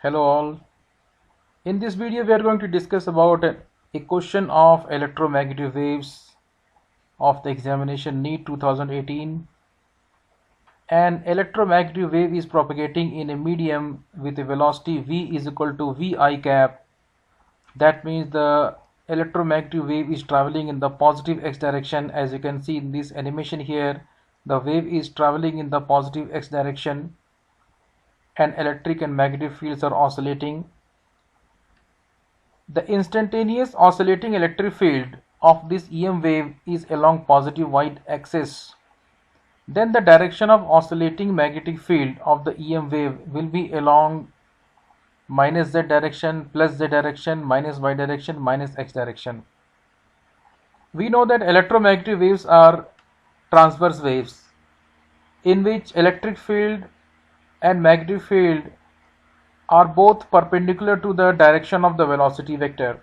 Hello all. In this video we are going to discuss about a question of electromagnetic waves of the examination NEET 2018. An electromagnetic wave is propagating in a medium with a velocity v is equal to vi cap. That means the electromagnetic wave is traveling in the positive x direction. As you can see in this animation here, the wave is traveling in the positive x direction and electric and magnetic fields are oscillating. The instantaneous oscillating electric field of this EM wave is along positive y-axis. Then the direction of oscillating magnetic field of the EM wave will be along minus z direction, plus z direction, minus y direction, minus x direction. We know that electromagnetic waves are transverse waves in which electric field and magnetic field are both perpendicular to the direction of the velocity vector.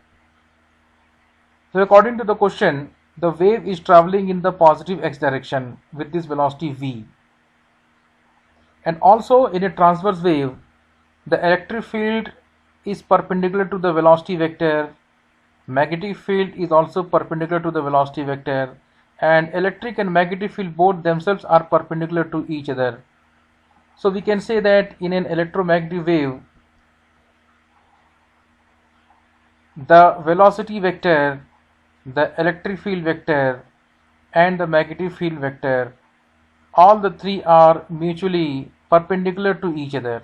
So according to the question, the wave is traveling in the positive x direction with this velocity v. And also in a transverse wave, the electric field is perpendicular to the velocity vector, magnetic field is also perpendicular to the velocity vector, and electric and magnetic field both themselves are perpendicular to each other. So we can say that in an electromagnetic wave, the velocity vector, the electric field vector and the magnetic field vector, all the three are mutually perpendicular to each other,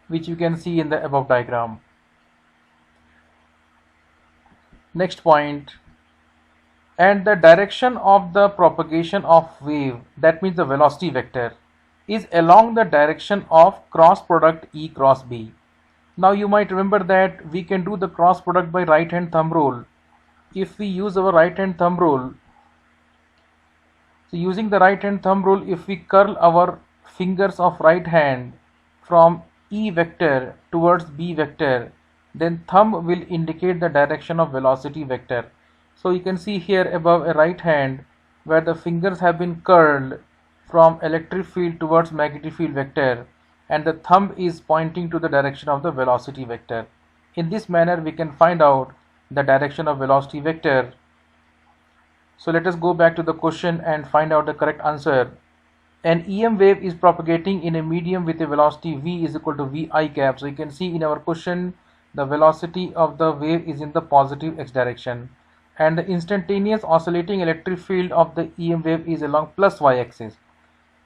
which you can see in the above diagram. Next point, and the direction of the propagation of wave, that means the velocity vector, is along the direction of cross product E cross B. Now you might remember that we can do the cross product by right hand thumb rule. If we use our right hand thumb rule, so using the right hand thumb rule, if we curl our fingers of right hand from E vector towards B vector, then thumb will indicate the direction of velocity vector. So you can see here above a right hand where the fingers have been curled from electric field towards magnetic field vector, and the thumb is pointing to the direction of the velocity vector. In this manner we can find out the direction of velocity vector. So let us go back to the question and find out the correct answer. An EM wave is propagating in a medium with a velocity v is equal to vi cap. So you can see in our question the velocity of the wave is in the positive x direction and the instantaneous oscillating electric field of the EM wave is along plus y axis.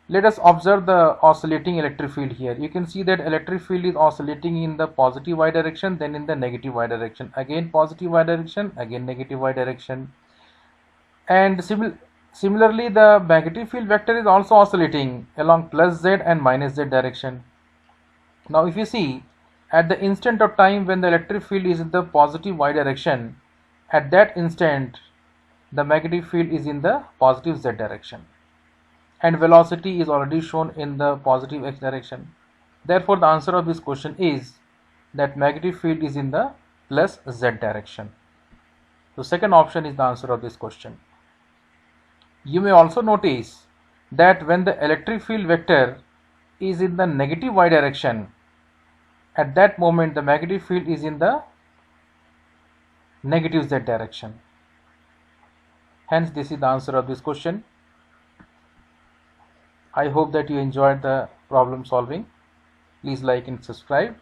Let us observe the oscillating electric field here. You can see that electric field is oscillating in the positive y direction, then in the negative y direction, again positive y direction, again negative y direction. And similarly the magnetic field vector is also oscillating along plus z and minus z direction. Now if you see, at the instant of time when the electric field is in the positive y direction, at that instant the magnetic field is in the positive z direction, and velocity is already shown in the positive x direction. Therefore the answer of this question is that magnetic field is in the plus z direction. So second option is the answer of this question. You may also notice that when the electric field vector is in the negative y direction, at that moment the magnetic field is in the negative z direction. Hence this is the answer of this question. I hope that you enjoyed the problem solving. Please like and subscribe.